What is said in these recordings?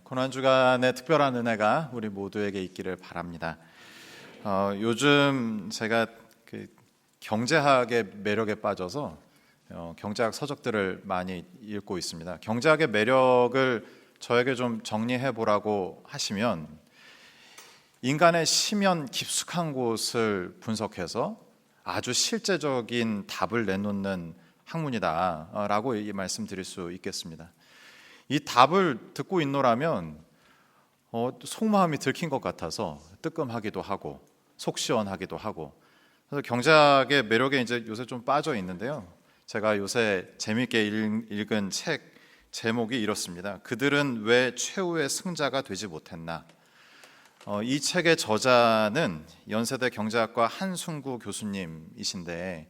고난주간의 특별한 은혜가 우리 모두에게 있기를 바랍니다. 요즘 제가 경제학의 매력에 빠져서 경제학 서적들을 많이 읽고 있습니다. 경제학의 매력을 저에게 좀 정리해 보라고 하시면 인간의 심연 깊숙한 곳을 분석해서 아주 실제적인 답을 내놓는 학문이다라고 말씀드릴 수 있겠습니다. 이 답을 듣고 있노라면 속마음이 들킨 것 같아서 뜨끔하기도 하고 속 시원하기도 하고, 그래서 경제학의 매력에 이제 요새 좀 빠져 있는데요. 제가 요새 재미있게 읽은 책 제목이 이렇습니다. 그들은 왜 최후의 승자가 되지 못했나? 이 책의 저자는 연세대 경제학과 한순구 교수님이신데,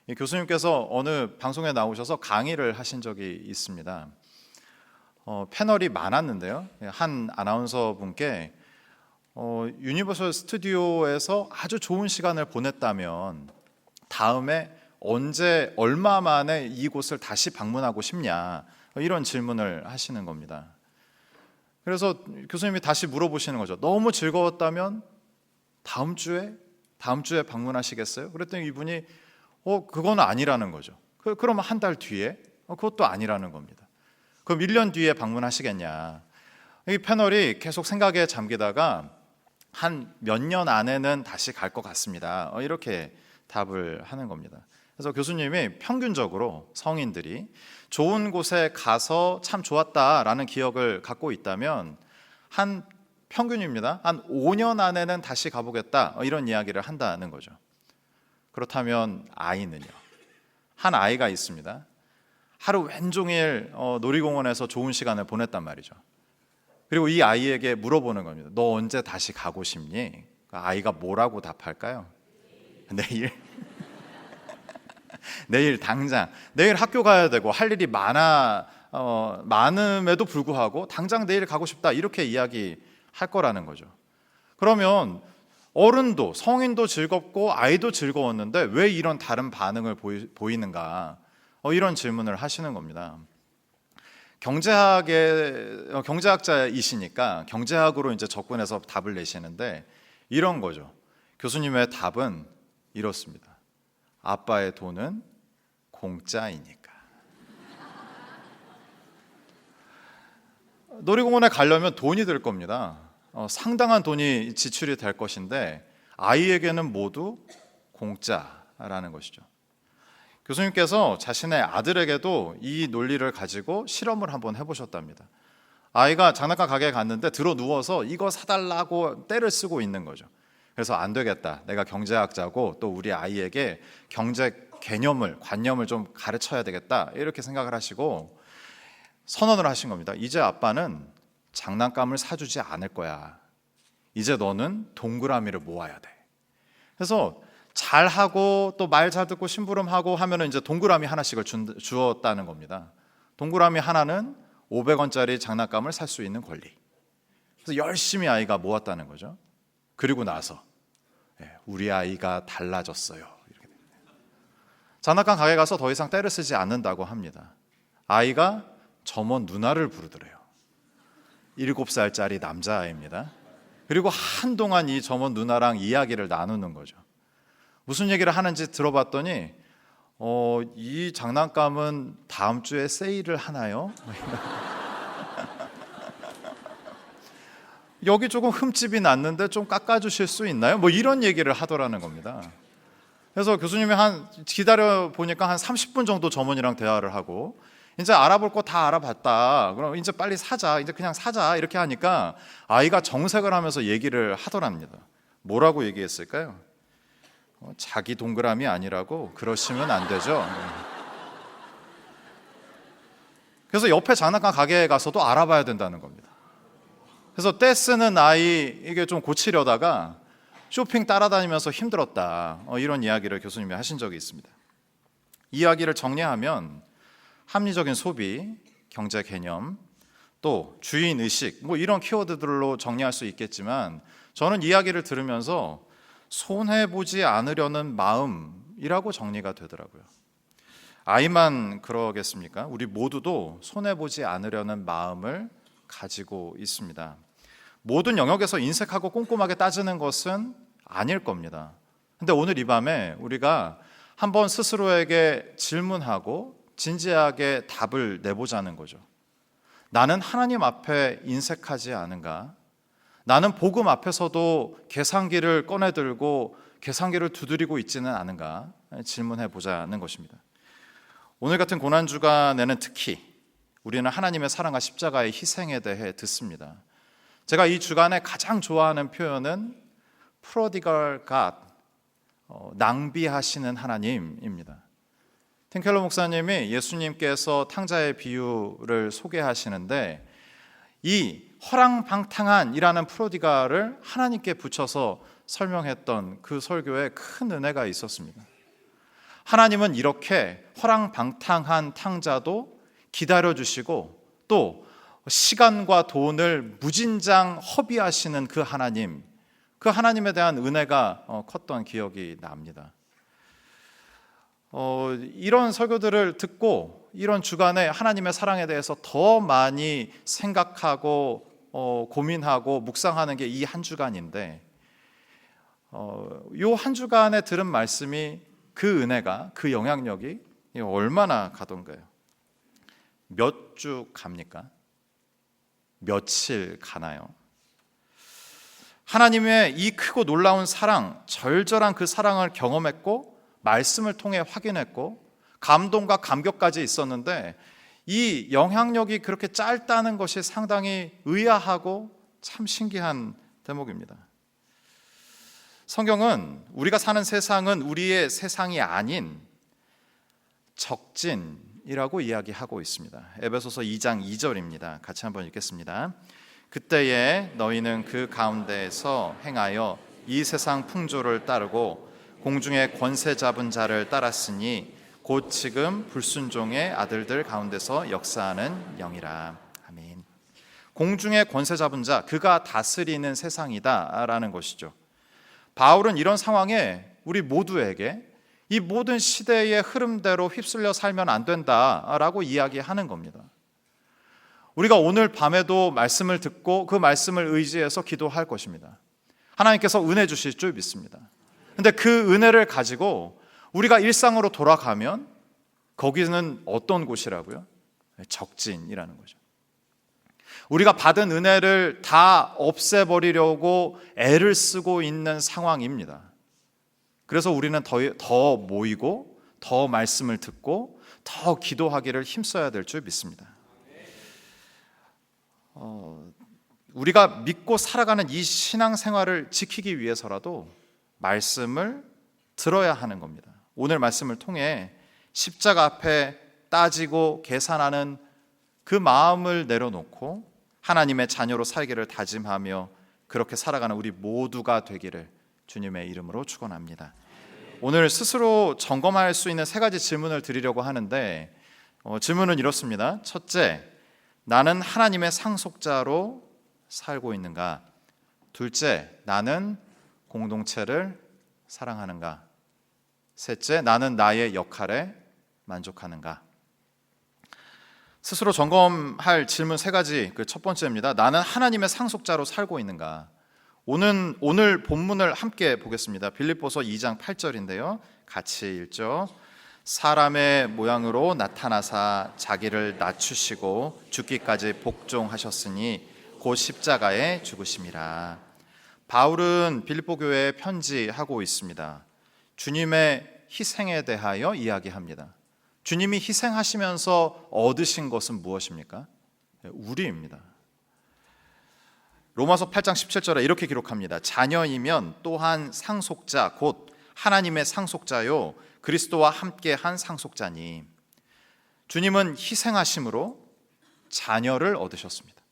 이 교수님께서 어느 방송에 나오셔서 강의를 하신 적이 있습니다. 패널이 많았는데요. 한 아나운서 분께 유니버설 스튜디오에서 아주 좋은 시간을 보냈다면 다음에 언제 얼마 만에 이곳을 다시 방문하고 싶냐, 이런 질문을 하시는 겁니다. 그래서 교수님이 다시 물어보시는 거죠. 너무 즐거웠다면 다음 주에 방문하시겠어요? 그랬더니 이분이 그건 아니라는 거죠. 그러면 한 달 뒤에? 그것도 아니라는 겁니다. 그럼 1년 뒤에 방문하시겠냐? 이 패널이 계속 생각에 잠기다가 한 몇 년 안에는 다시 갈 것 같습니다, 이렇게 답을 하는 겁니다. 그래서 교수님이 평균적으로 성인들이 좋은 곳에 가서 참 좋았다라는 기억을 갖고 있다면 한 평균입니다. 한 5년 안에는 다시 가보겠다, 이런 이야기를 한다는 거죠. 그렇다면 아이는요? 한 아이가 있습니다. 하루 왼종일 놀이공원에서 좋은 시간을 보냈단 말이죠. 그리고 이 아이에게 물어보는 겁니다. 너 언제 다시 가고 싶니? 아이가 뭐라고 답할까요? 내일. 내일 당장. 내일 학교 가야 되고 할 일이 많음에도 불구하고 당장 내일 가고 싶다, 이렇게 이야기할 거라는 거죠. 그러면 어른도 성인도 즐겁고 아이도 즐거웠는데 왜 이런 다른 반응을 보이는가? 이런 질문을 하시는 겁니다. 경제학자이시니까 경제학으로 이제 접근해서 답을 내시는데 이런 거죠. 교수님의 답은 이렇습니다. 아빠의 돈은 공짜이니까. 놀이공원에 가려면 돈이 들 겁니다. 상당한 돈이 지출이 될 것인데 아이에게는 모두 공짜라는 것이죠. 교수님께서 자신의 아들에게도 이 논리를 가지고 실험을 한번 해보셨답니다. 아이가 장난감 가게에 갔는데 들어 누워서 이거 사달라고 떼를 쓰고 있는 거죠. 그래서 안 되겠다, 내가 경제학자고 또 우리 아이에게 경제 관념을 좀 가르쳐야 되겠다, 이렇게 생각을 하시고 선언을 하신 겁니다. 이제 아빠는 장난감을 사주지 않을 거야. 이제 너는 동그라미를 모아야 돼. 그래서 잘하고 또 말 잘 듣고 심부름하고 하면은 이제 동그라미 하나씩을 주었다는 겁니다. 동그라미 하나는 500원짜리 장난감을 살 수 있는 권리. 그래서 열심히 아이가 모았다는 거죠. 그리고 나서 우리 아이가 달라졌어요. 이렇게 장난감 가게 가서 더 이상 떼를 쓰지 않는다고 합니다. 아이가 점원 누나를 부르더래요. 7살짜리 남자아이입니다. 그리고 한동안 이 점원 누나랑 이야기를 나누는 거죠. 무슨 얘기를 하는지 들어봤더니 이 장난감은 다음 주에 세일을 하나요? 여기 조금 흠집이 났는데 좀 깎아주실 수 있나요? 이런 얘기를 하더라는 겁니다. 그래서 교수님이 기다려 보니까 한 30분 정도 점원이랑 대화를 하고, 이제 알아볼 거 다 알아봤다, 그럼 이제 빨리 사자, 이제 그냥 사자, 이렇게 하니까 아이가 정색을 하면서 얘기를 하더랍니다. 뭐라고 얘기했을까요? 자기 동그라미 아니라고 그러시면 안 되죠. 그래서 옆에 장난감 가게에 가서도 알아봐야 된다는 겁니다. 그래서 떼 쓰는 아이 이게 좀 고치려다가 쇼핑 따라다니면서 힘들었다, 이런 이야기를 교수님이 하신 적이 있습니다. 이야기를 정리하면 합리적인 소비, 경제 개념, 또 주인의식, 이런 키워드들로 정리할 수 있겠지만, 저는 이야기를 들으면서 손해보지 않으려는 마음이라고 정리가 되더라고요. 아이만 그러겠습니까? 우리 모두도 손해보지 않으려는 마음을 가지고 있습니다. 모든 영역에서 인색하고 꼼꼼하게 따지는 것은 아닐 겁니다. 근데 오늘 이 밤에 우리가 한번 스스로에게 질문하고 진지하게 답을 내보자는 거죠. 나는 하나님 앞에 인색하지 않은가? 나는 복음 앞에서도 계산기를 꺼내들고 계산기를 두드리고 있지는 않은가? 질문해 보자는 것입니다. 오늘 같은 고난주간에는 특히 우리는 하나님의 사랑과 십자가의 희생에 대해 듣습니다. 제가 이 주간에 가장 좋아하는 표현은 프로디걸 갓, 낭비하시는 하나님입니다. 팀켈러 목사님이 예수님께서 탕자의 비유를 소개하시는데 이 허랑방탕한이라는 프로디갈을 하나님께 붙여서 설명했던 그 설교에 큰 은혜가 있었습니다. 하나님은 이렇게 허랑방탕한 탕자도 기다려주시고 또 시간과 돈을 무진장 허비하시는 그 하나님에 대한 은혜가 컸던 기억이 납니다. 이런 설교들을 듣고 이런 주간에 하나님의 사랑에 대해서 더 많이 생각하고 고민하고 묵상하는 게 이 한 주간인데 이 한 주간에 들은 말씀이 그 은혜가 그 영향력이 얼마나 가던가요? 몇 주 갑니까? 며칠 가나요? 하나님의 이 크고 놀라운 사랑, 절절한 그 사랑을 경험했고 말씀을 통해 확인했고 감동과 감격까지 있었는데 이 영향력이 그렇게 짧다는 것이 상당히 의아하고 참 신기한 대목입니다. 성경은 우리가 사는 세상은 우리의 세상이 아닌 적진이라고 이야기하고 있습니다. 에베소서 2장 2절입니다. 같이 한번 읽겠습니다. 그때에 너희는 그 가운데에서 행하여 이 세상 풍조를 따르고 공중의 권세 잡은 자를 따랐으니 곧 지금 불순종의 아들들 가운데서 역사하는 영이라. 아멘. 공중의 권세 잡은 자, 그가 다스리는 세상이다 라는 것이죠. 바울은 이런 상황에 우리 모두에게 이 모든 시대의 흐름대로 휩쓸려 살면 안 된다라고 이야기하는 겁니다. 우리가 오늘 밤에도 말씀을 듣고 그 말씀을 의지해서 기도할 것입니다. 하나님께서 은혜 주실 줄 믿습니다. 근데 그 은혜를 가지고 우리가 일상으로 돌아가면 거기는 어떤 곳이라고요? 적진이라는 거죠. 우리가 받은 은혜를 다 없애버리려고 애를 쓰고 있는 상황입니다. 그래서 우리는 더 모이고 더 말씀을 듣고 더 기도하기를 힘써야 될 줄 믿습니다. 우리가 믿고 살아가는 이 신앙생활을 지키기 위해서라도 말씀을 들어야 하는 겁니다. 오늘 말씀을 통해 십자가 앞에 따지고 계산하는 그 마음을 내려놓고 하나님의 자녀로 살기를 다짐하며 그렇게 살아가는 우리 모두가 되기를 주님의 이름으로 축원합니다. 오늘 스스로 점검할 수 있는 3가지 질문을 드리려고 하는데 질문은 이렇습니다. 첫째, 나는 하나님의 상속자로 살고 있는가? 둘째, 나는 공동체를 사랑하는가? 셋째, 나는 나의 역할에 만족하는가? 스스로 점검할 질문 3가지. 그 첫 번째입니다. 나는 하나님의 상속자로 살고 있는가? 오늘 본문을 함께 보겠습니다. 빌립보서 2장 8절인데요. 같이 읽죠. 사람의 모양으로 나타나사 자기를 낮추시고 죽기까지 복종하셨으니 곧 십자가에 죽으심이라. 바울은 빌립보 교회에 편지하고 있습니다. 주님의 희생에 대하여 이야기합니다. 주님이 희생하시면서 얻으신 것은 무엇입니까? 우리입니다. 로마서 8장 17절에 이렇게 기록합니다. 자녀이면 또한 상속자 곧 하나님의 상속자요 그리스도와 함께한 상속자니. 주님은 희생하심으로 자녀를 얻으셨습니다.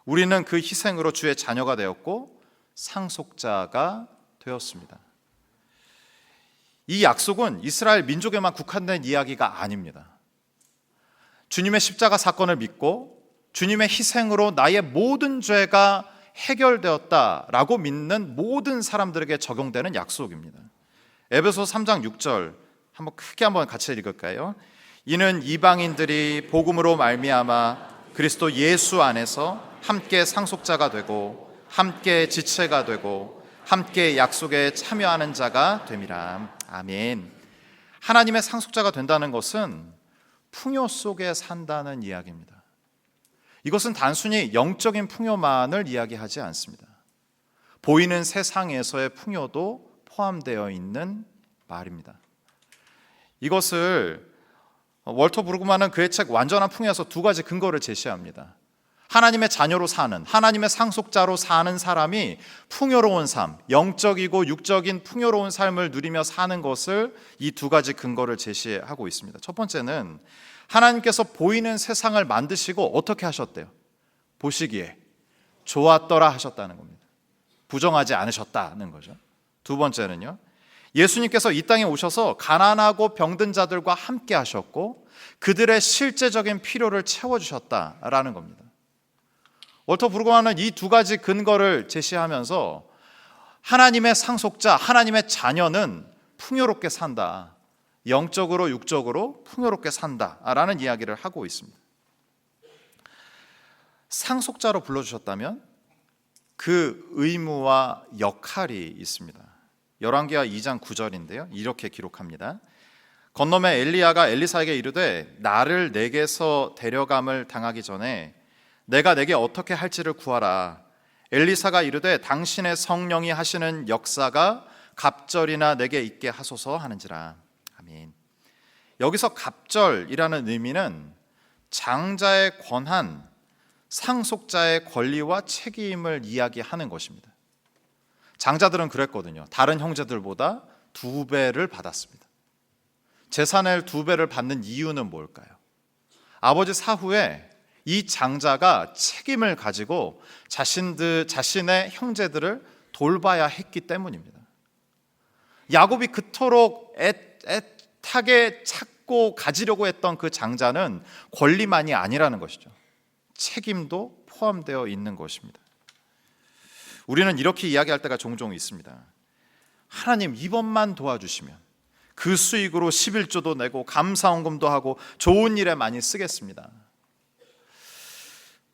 우리는 그 희생으로 주의 자녀가 되었고 상속자가 되었습니다. 이 약속은 이스라엘 민족에만 국한된 이야기가 아닙니다. 주님의 십자가 사건을 믿고 주님의 희생으로 나의 모든 죄가 해결되었다라고 믿는 모든 사람들에게 적용되는 약속입니다. 에베소 3장 6절 한번 같이 읽을까요? 이는 이방인들이 복음으로 말미암아 그리스도 예수 안에서 함께 상속자가 되고 함께 지체가 되고 함께 약속에 참여하는 자가 됨이라. 아멘. 하나님의 상속자가 된다는 것은 풍요 속에 산다는 이야기입니다. 이것은 단순히 영적인 풍요만을 이야기하지 않습니다. 보이는 세상에서의 풍요도 포함되어 있는 말입니다. 이것을 월터 브루그만은 그의 책 완전한 풍요에서 두 가지 근거를 제시합니다. 하나님의 자녀로 사는, 하나님의 상속자로 사는 사람이 풍요로운 삶, 영적이고 육적인 풍요로운 삶을 누리며 사는 것을 이 두 가지 근거를 제시하고 있습니다. 첫 번째는 하나님께서 보이는 세상을 만드시고 어떻게 하셨대요? 보시기에 좋았더라 하셨다는 겁니다. 부정하지 않으셨다는 거죠. 두 번째는요, 예수님께서 이 땅에 오셔서 가난하고 병든 자들과 함께 하셨고 그들의 실제적인 필요를 채워주셨다라는 겁니다. 월터 브루그만은 이 두 가지 근거를 제시하면서 하나님의 상속자, 하나님의 자녀는 풍요롭게 산다, 영적으로 육적으로 풍요롭게 산다라는 이야기를 하고 있습니다. 상속자로 불러주셨다면 그 의무와 역할이 있습니다. 열왕기하 2장 9절인데요, 이렇게 기록합니다. 건너매 엘리야가 엘리사에게 이르되 나를 내게서 데려감을 당하기 전에 내가 내게 어떻게 할지를 구하라. 엘리사가 이르되 당신의 성령이 하시는 역사가 갑절이나 내게 있게 하소서 하는지라. 아멘. 여기서 갑절이라는 의미는 장자의 권한, 상속자의 권리와 책임을 이야기하는 것입니다. 장자들은 그랬거든요. 다른 형제들보다 2배를 받았습니다. 재산을 2배를 받는 이유는 뭘까요? 아버지 사후에 이 장자가 책임을 가지고 자신의 형제들을 돌봐야 했기 때문입니다. 야곱이 그토록 애타게 찾고 가지려고 했던 그 장자는 권리만이 아니라는 것이죠. 책임도 포함되어 있는 것입니다. 우리는 이렇게 이야기할 때가 종종 있습니다. 하나님, 이번만 도와주시면 그 수익으로 11조도 내고 감사헌금도 하고 좋은 일에 많이 쓰겠습니다.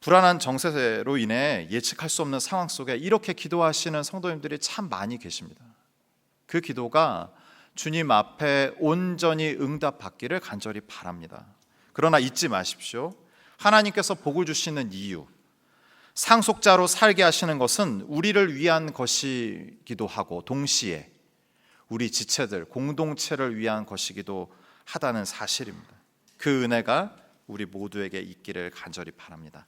불안한 정세로 인해 예측할 수 없는 상황 속에 이렇게 기도하시는 성도님들이 참 많이 계십니다. 그 기도가 주님 앞에 온전히 응답받기를 간절히 바랍니다. 그러나 잊지 마십시오. 하나님께서 복을 주시는 이유, 상속자로 살게 하시는 것은 우리를 위한 것이기도 하고 동시에 우리 지체들, 공동체를 위한 것이기도 하다는 사실입니다. 그 은혜가 우리 모두에게 있기를 간절히 바랍니다.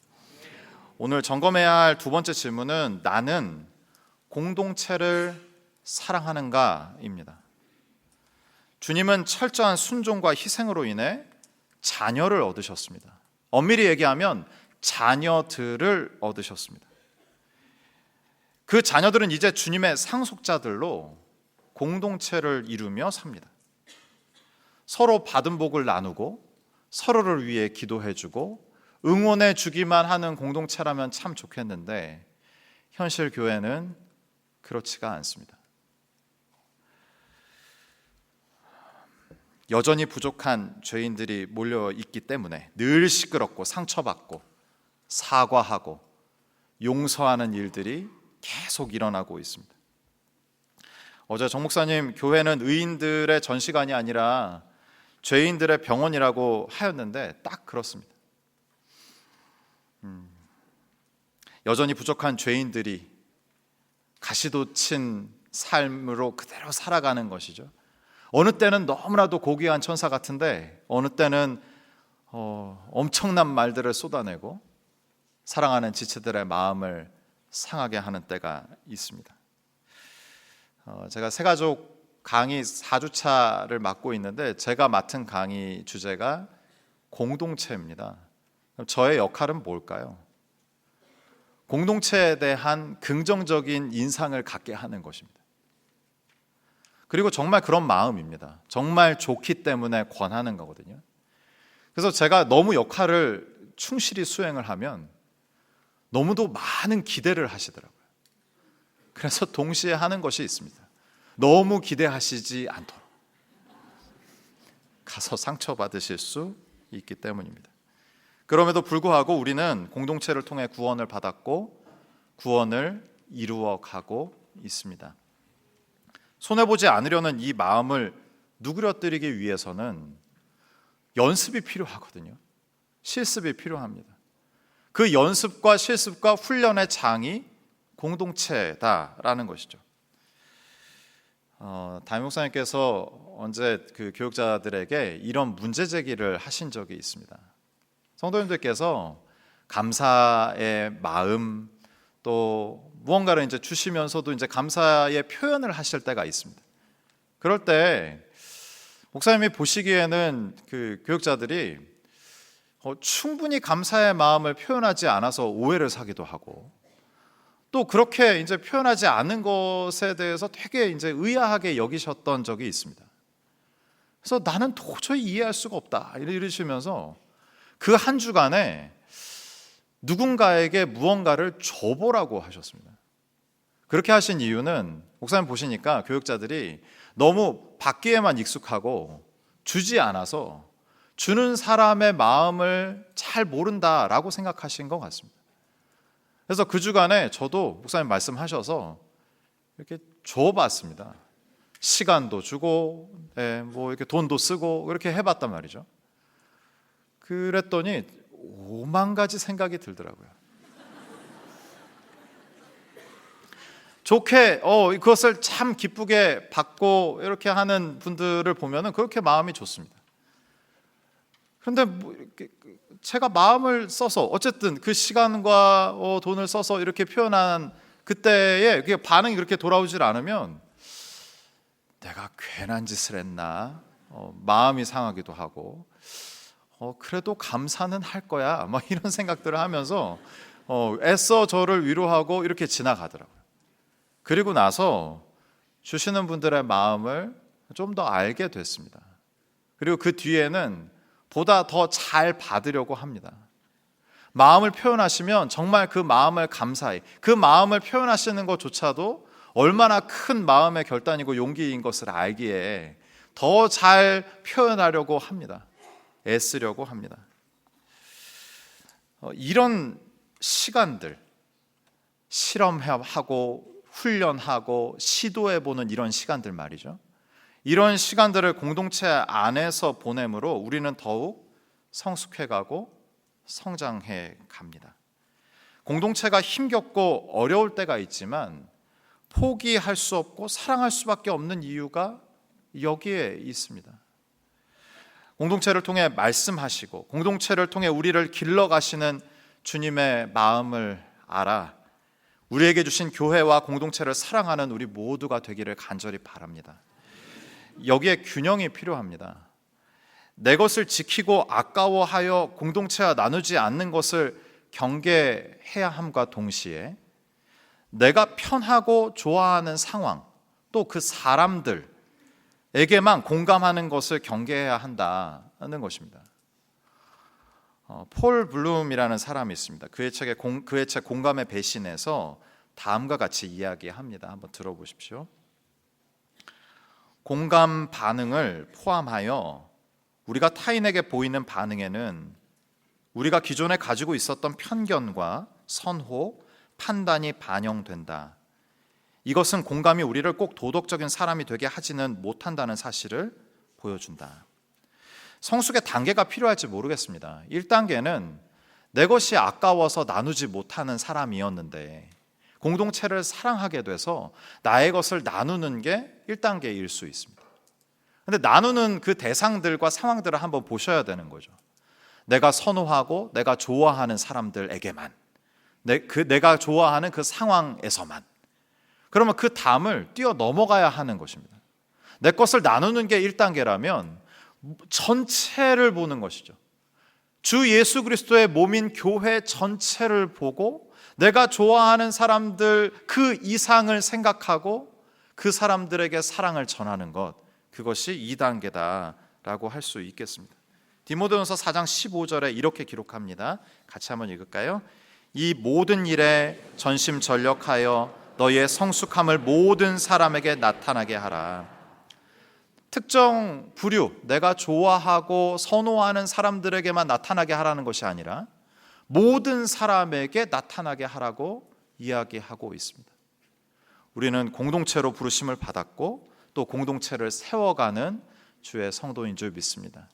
오늘 점검해야 할 두 번째 질문은 나는 공동체를 사랑하는가입니다. 주님은 철저한 순종과 희생으로 인해 자녀를 얻으셨습니다. 엄밀히 얘기하면 자녀들을 얻으셨습니다. 그 자녀들은 이제 주님의 상속자들로 공동체를 이루며 삽니다. 서로 받은 복을 나누고 서로를 위해 기도해주고 응원해 주기만 하는 공동체라면 참 좋겠는데 현실 교회는 그렇지가 않습니다. 여전히 부족한 죄인들이 몰려 있기 때문에 늘 시끄럽고 상처받고 사과하고 용서하는 일들이 계속 일어나고 있습니다. 어제 정 목사님, 교회는 의인들의 전시관이 아니라 죄인들의 병원이라고 하였는데 딱 그렇습니다. 여전히 부족한 죄인들이 가시도 친 삶으로 그대로 살아가는 것이죠. 어느 때는 너무나도 고귀한 천사 같은데 어느 때는 엄청난 말들을 쏟아내고 사랑하는 지체들의 마음을 상하게 하는 때가 있습니다. 제가 새가족 강의 4주차를 맡고 있는데 제가 맡은 강의 주제가 공동체입니다. 그럼 저의 역할은 뭘까요? 공동체에 대한 긍정적인 인상을 갖게 하는 것입니다. 그리고 정말 그런 마음입니다. 정말 좋기 때문에 권하는 거거든요. 그래서 제가 너무 역할을 충실히 수행을 하면 너무도 많은 기대를 하시더라고요. 그래서 동시에 하는 것이 있습니다. 너무 기대하시지 않도록 가서 상처받으실 수 있기 때문입니다. 그럼에도 불구하고 우리는 공동체를 통해 구원을 받았고 구원을 이루어가고 있습니다. 손해보지 않으려는 이 마음을 누그러뜨리기 위해서는 연습이 필요하거든요. 실습이 필요합니다. 그 연습과 실습과 훈련의 장이 공동체다라는 것이죠. 담임 목사님께서 언제 그 교육자들에게 이런 문제 제기를 하신 적이 있습니다. 성도님들께서 감사의 마음 또 무언가를 이제 주시면서도 이제 감사의 표현을 하실 때가 있습니다. 그럴 때 목사님이 보시기에는 그 교육자들이 충분히 감사의 마음을 표현하지 않아서 오해를 사기도 하고 또 그렇게 이제 표현하지 않은 것에 대해서 되게 이제 의아하게 여기셨던 적이 있습니다. 그래서 나는 도저히 이해할 수가 없다 이러시면서 그 한 주간에 누군가에게 무언가를 줘보라고 하셨습니다. 그렇게 하신 이유는 목사님 보시니까 교육자들이 너무 받기에만 익숙하고 주지 않아서 주는 사람의 마음을 잘 모른다라고 생각하신 것 같습니다. 그래서 그 주간에 저도 목사님 말씀하셔서 이렇게 줘봤습니다. 시간도 주고, 뭐 이렇게 돈도 쓰고 이렇게 해봤단 말이죠. 그랬더니 5만 가지 생각이 들더라고요. 좋게 그것을 참 기쁘게 받고 이렇게 하는 분들을 보면은 그렇게 마음이 좋습니다. 그런데 제가 마음을 써서 어쨌든 그 시간과 돈을 써서 이렇게 표현한 그때에 반응이 그렇게 돌아오질 않으면 내가 괜한 짓을 했나 마음이 상하기도 하고 그래도 감사는 할 거야 막 이런 생각들을 하면서 애써 저를 위로하고 이렇게 지나가더라고요. 그리고 나서 주시는 분들의 마음을 좀 더 알게 됐습니다. 그리고 그 뒤에는 보다 더 잘 받으려고 합니다. 마음을 표현하시면 정말 그 마음을 감사히 그 마음을 표현하시는 것조차도 얼마나 큰 마음의 결단이고 용기인 것을 알기에 더 잘 표현하려고 합니다. 애쓰려고 합니다. 이런 시간들 실험하고 훈련하고 시도해보는 이런 시간들 말이죠. 이런 시간들을 공동체 안에서 보내므로 우리는 더욱 성숙해가고 성장해 갑니다. 공동체가 힘겹고 어려울 때가 있지만 포기할 수 없고 사랑할 수밖에 없는 이유가 여기에 있습니다. 공동체를 통해 말씀하시고 공동체를 통해 우리를 길러가시는 주님의 마음을 알아 우리에게 주신 교회와 공동체를 사랑하는 우리 모두가 되기를 간절히 바랍니다. 여기에 균형이 필요합니다. 내 것을 지키고 아까워하여 공동체와 나누지 않는 것을 경계해야 함과 동시에 내가 편하고 좋아하는 상황 또 그 사람들에게만 공감하는 것을 경계해야 한다는 것입니다. 폴 블룸이라는 사람이 있습니다. 그의 책 공감의 배신에서 다음과 같이 이야기합니다. 한번 들어보십시오. 공감 반응을 포함하여 우리가 타인에게 보이는 반응에는 우리가 기존에 가지고 있었던 편견과 선호, 판단이 반영된다. 이것은 공감이 우리를 꼭 도덕적인 사람이 되게 하지는 못한다는 사실을 보여준다. 성숙의 단계가 필요할지 모르겠습니다. 1단계는 내 것이 아까워서 나누지 못하는 사람이었는데 공동체를 사랑하게 돼서 나의 것을 나누는 게 1단계일 수 있습니다. 그런데 나누는 그 대상들과 상황들을 한번 보셔야 되는 거죠. 내가 선호하고 내가 좋아하는 사람들에게만, 내가 좋아하는 그 상황에서만. 그러면 그 담을 뛰어넘어가야 하는 것입니다. 내 것을 나누는 게 1단계라면 전체를 보는 것이죠. 주 예수 그리스도의 몸인 교회 전체를 보고 내가 좋아하는 사람들 그 이상을 생각하고 그 사람들에게 사랑을 전하는 것, 그것이 2단계다라고 할 수 있겠습니다. 디모데전서 4장 15절에 이렇게 기록합니다. 같이 한번 읽을까요? 이 모든 일에 전심전력하여 너희의 성숙함을 모든 사람에게 나타나게 하라. 특정 부류, 내가 좋아하고 선호하는 사람들에게만 나타나게 하라는 것이 아니라 모든 사람에게 나타나게 하라고 이야기하고 있습니다. 우리는 공동체로 부르심을 받았고 또 공동체를 세워가는 주의 성도인 줄 믿습니다.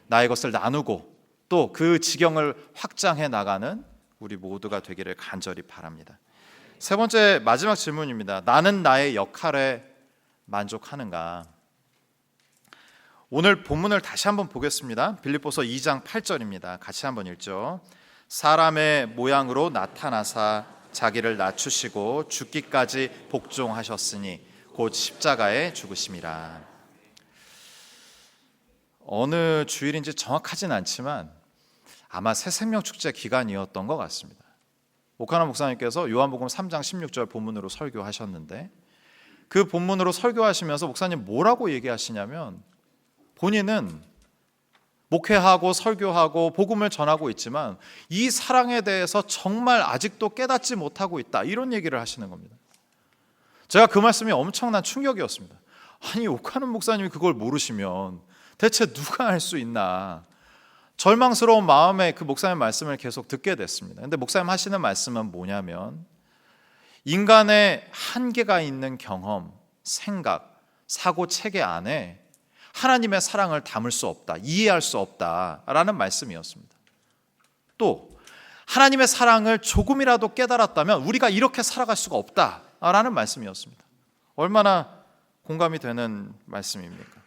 나의 것을 나누고 또 그 지경을 확장해 나가는 우리 모두가 되기를 간절히 바랍니다. 세 번째 마지막 질문입니다. 나는 나의 역할에 만족하는가? 오늘 본문을 다시 한번 보겠습니다. 빌립보서 2장 8절입니다. 같이 한번 읽죠. 사람의 모양으로 나타나사 자기를 낮추시고 죽기까지 복종하셨으니 곧 십자가에 죽으심이라. 어느 주일인지 정확하진 않지만 아마 새생명축제 기간이었던 것 같습니다. 오카나 목사님께서 요한복음 3장 16절 본문으로 설교하셨는데 그 본문으로 설교하시면서 목사님 뭐라고 얘기하시냐면 본인은 목회하고 설교하고 복음을 전하고 있지만 이 사랑에 대해서 정말 아직도 깨닫지 못하고 있다, 이런 얘기를 하시는 겁니다. 제가 그 말씀이 엄청난 충격이었습니다. 아니, 오카는 목사님이 그걸 모르시면 대체 누가 알 수 있나. 절망스러운 마음에 그 목사님 말씀을 계속 듣게 됐습니다. 근데 목사님 하시는 말씀은 뭐냐면 인간의 한계가 있는 경험, 생각, 사고 체계 안에 하나님의 사랑을 담을 수 없다, 이해할 수 없다라는 말씀이었습니다. 또 하나님의 사랑을 조금이라도 깨달았다면 우리가 이렇게 살아갈 수가 없다라는 말씀이었습니다. 얼마나 공감이 되는 말씀입니까?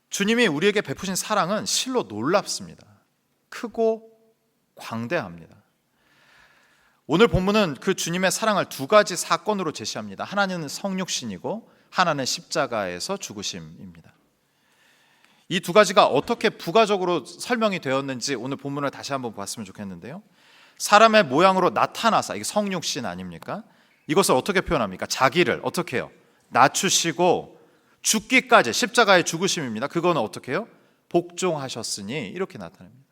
주님이 우리에게 베푸신 사랑은 실로 놀랍습니다. 크고 광대합니다. 오늘 본문은 그 주님의 사랑을 두 가지 사건으로 제시합니다. 하나는 성육신이고 하나는 십자가에서 죽으심입니다. 이 두 가지가 어떻게 부가적으로 설명이 되었는지 오늘 본문을 다시 한번 봤으면 좋겠는데요. 사람의 모양으로 나타나사, 이게 성육신 아닙니까? 이것을 어떻게 표현합니까? 자기를 어떻게 해요? 낮추시고 죽기까지, 십자가의 죽으심입니다. 그거는 어떻게 해요? 복종하셨으니, 이렇게 나타납니다.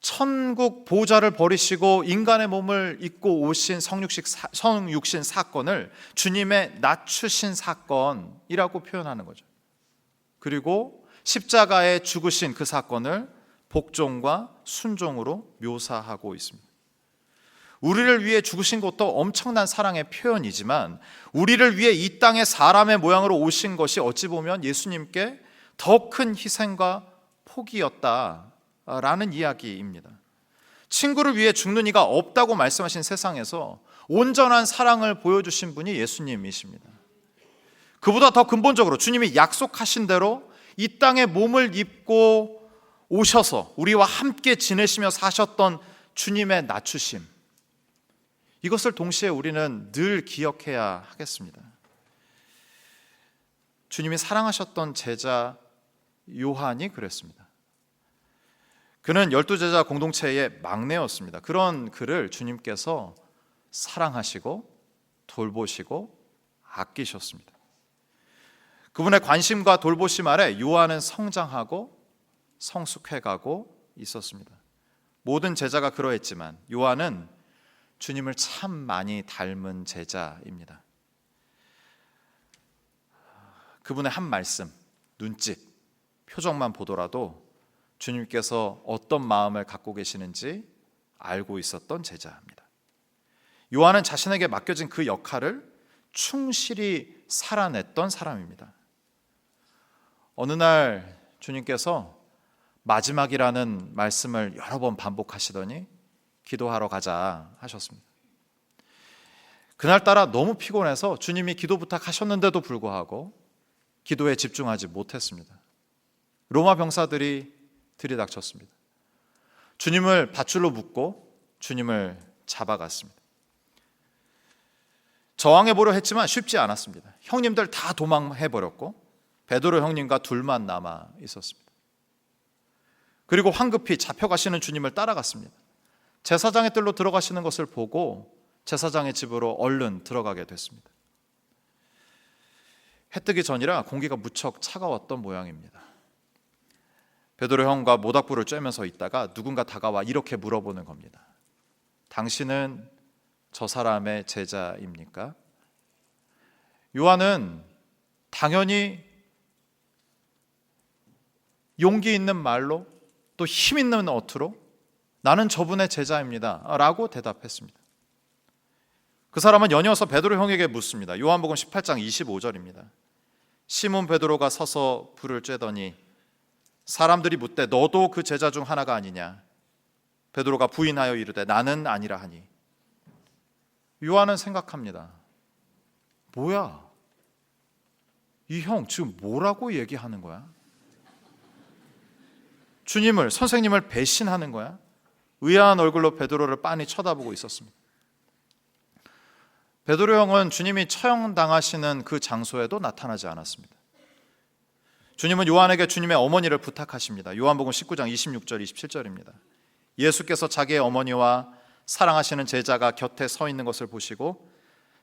천국 보좌를 버리시고 인간의 몸을 입고 오신 성육신 사건을 주님의 낮추신 사건이라고 표현하는 거죠. 그리고 십자가에 죽으신 그 사건을 복종과 순종으로 묘사하고 있습니다. 우리를 위해 죽으신 것도 엄청난 사랑의 표현이지만 우리를 위해 이 땅에 사람의 모양으로 오신 것이 어찌 보면 예수님께 더 큰 희생과 포기였다라는 이야기입니다. 친구를 위해 죽는 이가 없다고 말씀하신 세상에서 온전한 사랑을 보여주신 분이 예수님이십니다. 그보다 더 근본적으로 주님이 약속하신 대로 이 땅에 몸을 입고 오셔서 우리와 함께 지내시며 사셨던 주님의 낮추심, 이것을 동시에 우리는 늘 기억해야 하겠습니다. 주님이 사랑하셨던 제자 요한이 그랬습니다. 그는 12제자 공동체의 막내였습니다. 그런 그를 주님께서 사랑하시고 돌보시고 아끼셨습니다. 그분의 관심과 돌보심 아래 요한은 성장하고 성숙해가고 있었습니다. 모든 제자가 그러했지만 요한은 주님을 참 많이 닮은 제자입니다. 그분의 한 말씀, 눈짓, 표정만 보더라도 주님께서 어떤 마음을 갖고 계시는지 알고 있었던 제자입니다. 요한은 자신에게 맡겨진 그 역할을 충실히 살아냈던 사람입니다. 어느 날 주님께서 마지막이라는 말씀을 여러 번 반복하시더니 기도하러 가자 하셨습니다. 그날따라 너무 피곤해서 주님이 기도 부탁하셨는데도 불구하고 기도에 집중하지 못했습니다. 로마 병사들이 들이닥쳤습니다. 주님을 밧줄로 묶고 주님을 잡아갔습니다. 저항해보려 했지만 쉽지 않았습니다. 형님들 다 도망해버렸고 베드로 형님과 둘만 남아 있었습니다. 그리고 황급히 잡혀가시는 주님을 따라갔습니다. 제사장의 뜰로 들어가시는 것을 보고 제사장의 집으로 얼른 들어가게 됐습니다. 해 뜨기 전이라 공기가 무척 차가웠던 모양입니다. 베드로 형과 모닥불을 쬐면서 있다가 누군가 다가와 이렇게 물어보는 겁니다. 당신은 저 사람의 제자입니까? 요한은 당연히 용기 있는 말로 또 힘 있는 어투로 나는 저분의 제자입니다 라고 대답했습니다. 그 사람은 연이어서 베드로 형에게 묻습니다. 요한복음 18장 25절입니다. 시몬 베드로가 서서 불을 쬐더니 사람들이 묻되 너도 그 제자 중 하나가 아니냐? 베드로가 부인하여 이르되 나는 아니라 하니. 요한은 생각합니다. 뭐야? 이 형 지금 뭐라고 얘기하는 거야? 주님을, 선생님을 배신하는 거야? 의아한 얼굴로 베드로를 빤히 쳐다보고 있었습니다. 베드로 형은 주님이 처형당하시는 그 장소에도 나타나지 않았습니다. 주님은 요한에게 주님의 어머니를 부탁하십니다. 요한복음 19장 26절 27절입니다. 예수께서 자기의 어머니와 사랑하시는 제자가 곁에 서 있는 것을 보시고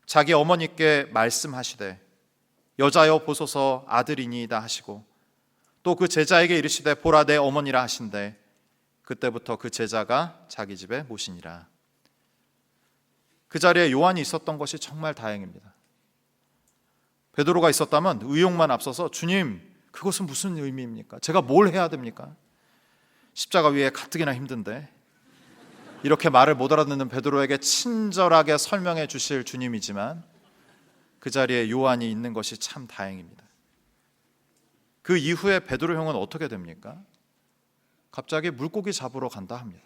자기 어머니께 말씀하시되 여자여 보소서 아들이니이다 하시고 또 그 제자에게 이르시되 보라 내 어머니라 하신대 그때부터 그 제자가 자기 집에 모시니라. 그 자리에 요한이 있었던 것이 정말 다행입니다. 베드로가 있었다면 의욕만 앞서서 주님 그것은 무슨 의미입니까? 제가 뭘 해야 됩니까? 십자가 위에 가뜩이나 힘든데 이렇게 말을 못 알아듣는 베드로에게 친절하게 설명해 주실 주님이지만 그 자리에 요한이 있는 것이 참 다행입니다. 그 이후에 베드로 형은 어떻게 됩니까? 갑자기 물고기 잡으러 간다 합니다.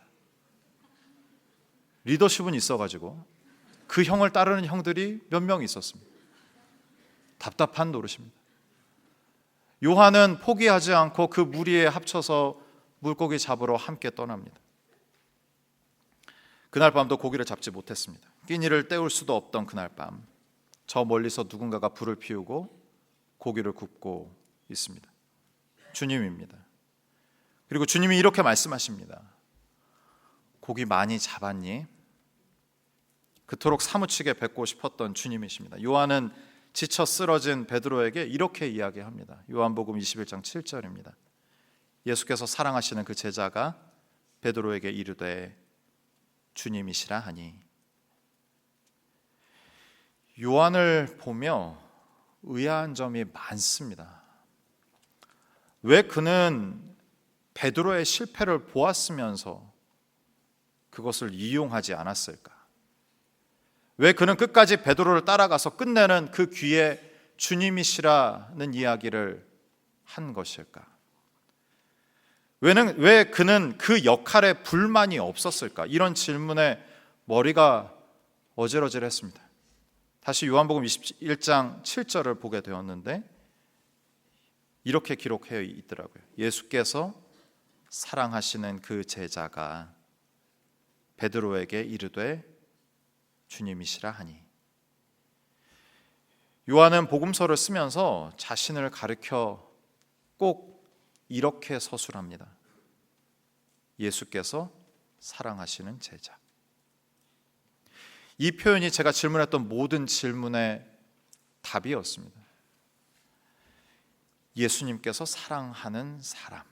리더십은 있어가지고 그 형을 따르는 형들이 몇 명 있었습니다. 답답한 노릇입니다. 요한은 포기하지 않고 그 무리에 합쳐서 물고기 잡으러 함께 떠납니다. 그날 밤도 고기를 잡지 못했습니다. 끼니를 때울 수도 없던 그날 밤, 저 멀리서 누군가가 불을 피우고 고기를 굽고 있습니다. 주님입니다. 그리고 주님이 이렇게 말씀하십니다. 고기 많이 잡았니? 그토록 사무치게 뵙고 싶었던 주님이십니다. 요한은 지쳐 쓰러진 베드로에게 이렇게 이야기합니다. 요한복음 21장 7절입니다. 예수께서 사랑하시는 그 제자가 베드로에게 이르되 주님이시라 하니. 요한을 보며 의아한 점이 많습니다. 왜 그는 베드로의 실패를 보았으면서 그것을 이용하지 않았을까? 왜 그는 끝까지 베드로를 따라가서 끝내는 그 귀에 주님이시라는 이야기를 한 것일까? 왜 그는 그 역할에 불만이 없었을까? 이런 질문에 머리가 어질어질했습니다. 다시 요한복음 21장 7절을 보게 되었는데 이렇게 기록되어 있더라고요. 예수께서 사랑하시는 그 제자가 베드로에게 이르되 주님이시라 하니. 요한은 복음서를 쓰면서 자신을 가리켜 꼭 이렇게 서술합니다. 예수께서 사랑하시는 제자. 이 표현이 제가 질문했던 모든 질문의 답이었습니다. 예수님께서 사랑하는 사람.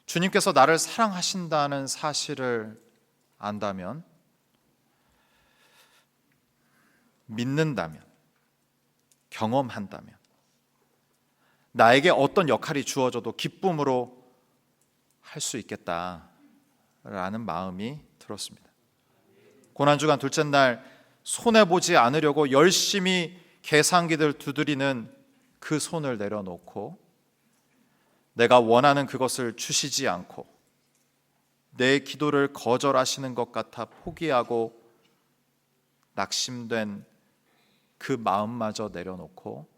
주님께서 나를 사랑하신다는 사실을 안다면, 믿는다면, 경험한다면 나에게 어떤 역할이 주어져도 기쁨으로 할 수 있겠다라는 마음이 들었습니다. 고난주간 둘째 날 손해보지 않으려고 열심히 계산기들 두드리는 그 손을 내려놓고 내가 원하는 그것을 주시지 않고 내 기도를 거절하시는 것 같아 포기하고 낙심된 그 마음마저 내려놓고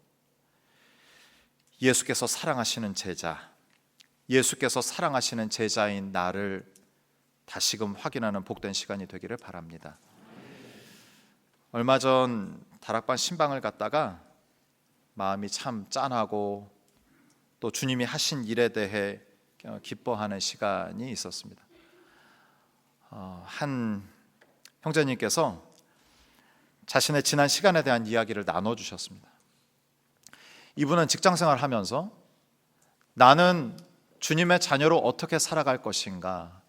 예수께서 사랑하시는 제자, 예수께서 사랑하시는 제자인 나를 다시금 확인하는 복된 시간이 되기를 바랍니다. 얼마 전 다락방 신방을 갔다가 마음이 참 짠하고 또 주님이 하신 일에 대해 기뻐하는 시간이 있었습니다. 한 형제님께서 자신의 지난 시간에 대한 이야기를 나눠주셨습니다. 이분은 직장생활을 하면서 나는 주님의 자녀로 어떻게 살아갈 것인가,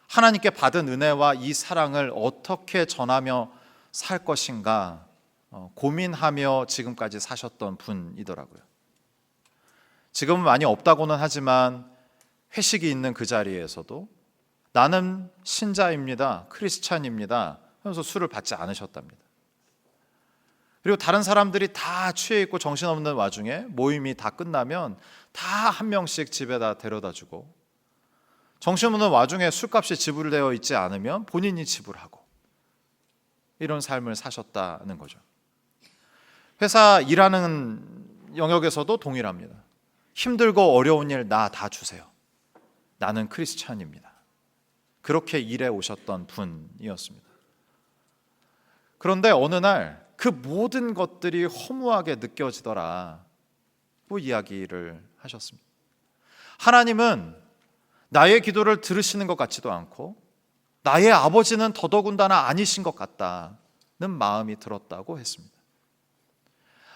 하나님께 받은 은혜와 이 사랑을 어떻게 전하며 살 것인가 고민하며 지금까지 사셨던 분이더라고요. 지금은 많이 없다고는 하지만 회식이 있는 그 자리에서도 나는 신자입니다, 크리스찬입니다 하면서 술을 받지 않으셨답니다. 그리고 다른 사람들이 다 취해 있고 정신없는 와중에 모임이 다 끝나면 다 한 명씩 집에다 데려다 주고, 정신없는 와중에 술값이 지불되어 있지 않으면 본인이 지불하고, 이런 삶을 사셨다는 거죠. 회사 일하는 영역에서도 동일합니다. 힘들고 어려운 일 나 다 주세요. 나는 크리스찬입니다. 그렇게 일해 오셨던 분이었습니다. 그런데 어느 날 그 모든 것들이 허무하게 느껴지더라고 이야기를 하셨습니다. 하나님은 나의 기도를 들으시는 것 같지도 않고 나의 아버지는 더더군다나 아니신 것 같다는 마음이 들었다고 했습니다.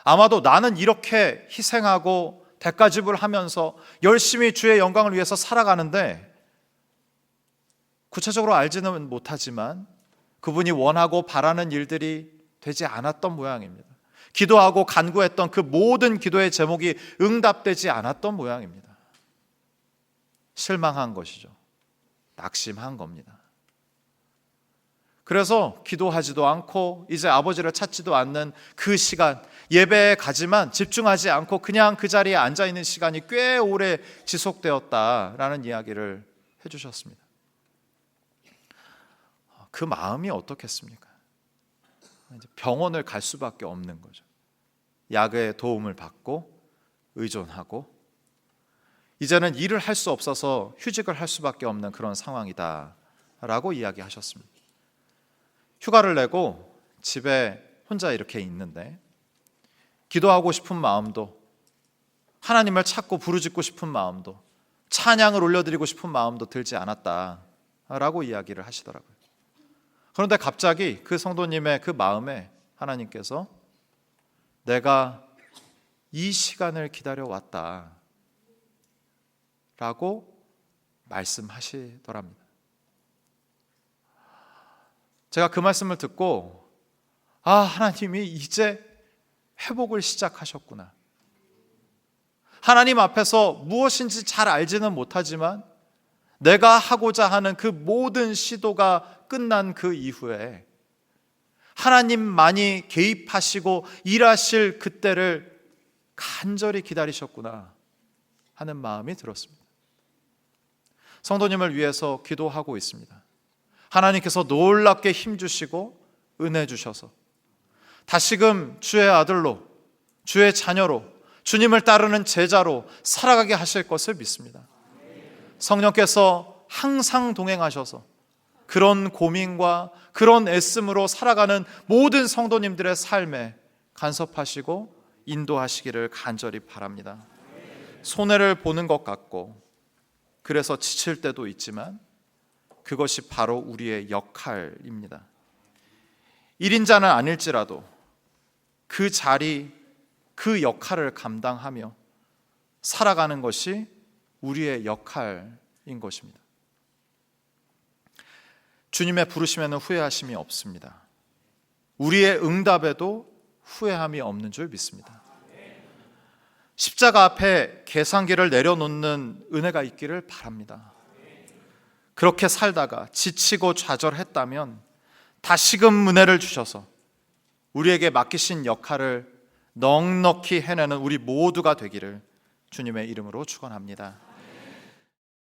아마도 나는 이렇게 희생하고 대가집을 하면서 열심히 주의 영광을 위해서 살아가는데, 구체적으로 알지는 못하지만 그분이 원하고 바라는 일들이 되지 않았던 모양입니다. 기도하고 간구했던 그 모든 기도의 제목이 응답되지 않았던 모양입니다. 실망한 것이죠. 낙심한 겁니다. 그래서 기도하지도 않고 이제 아버지를 찾지도 않는 그 시간, 예배에 가지만 집중하지 않고 그냥 그 자리에 앉아있는 시간이 꽤 오래 지속되었다라는 이야기를 해주셨습니다. 그 마음이 어떻겠습니까? 병원을 갈 수밖에 없는 거죠. 약의 도움을 받고 의존하고 이제는 일을 할 수 없어서 휴직을 할 수밖에 없는 그런 상황이다 라고 이야기하셨습니다. 휴가를 내고 집에 혼자 이렇게 있는데 기도하고 싶은 마음도, 하나님을 찾고 부르짖고 싶은 마음도, 찬양을 올려드리고 싶은 마음도 들지 않았다라고 이야기를 하시더라고요. 그런데 갑자기 그 성도님의 그 마음에 하나님께서 내가 이 시간을 기다려왔다 라고 말씀하시더랍니다. 제가 그 말씀을 듣고 하나님이 이제 회복을 시작하셨구나. 하나님 앞에서 무엇인지 잘 알지는 못하지만 내가 하고자 하는 그 모든 시도가 끝난 그 이후에 하나님만이 개입하시고 일하실 그때를 간절히 기다리셨구나 하는 마음이 들었습니다. 성도님을 위해서 기도하고 있습니다. 하나님께서 놀랍게 힘주시고 은혜 주셔서 다시금 주의 아들로, 주의 자녀로, 주님을 따르는 제자로 살아가게 하실 것을 믿습니다. 성령께서 항상 동행하셔서 그런 고민과 그런 애씀으로 살아가는 모든 성도님들의 삶에 간섭하시고 인도하시기를 간절히 바랍니다. 손해를 보는 것 같고 그래서 지칠 때도 있지만 그것이 바로 우리의 역할입니다. 1인자는 아닐지라도 그 자리, 그 역할을 감당하며 살아가는 것이 우리의 역할인 것입니다. 주님의 부르심에는 후회하심이 없습니다. 우리의 응답에도 후회함이 없는 줄 믿습니다. 십자가 앞에 계산기를 내려놓는 은혜가 있기를 바랍니다. 그렇게 살다가 지치고 좌절했다면 다시금 은혜를 주셔서 우리에게 맡기신 역할을 넉넉히 해내는 우리 모두가 되기를 주님의 이름으로 축원합니다.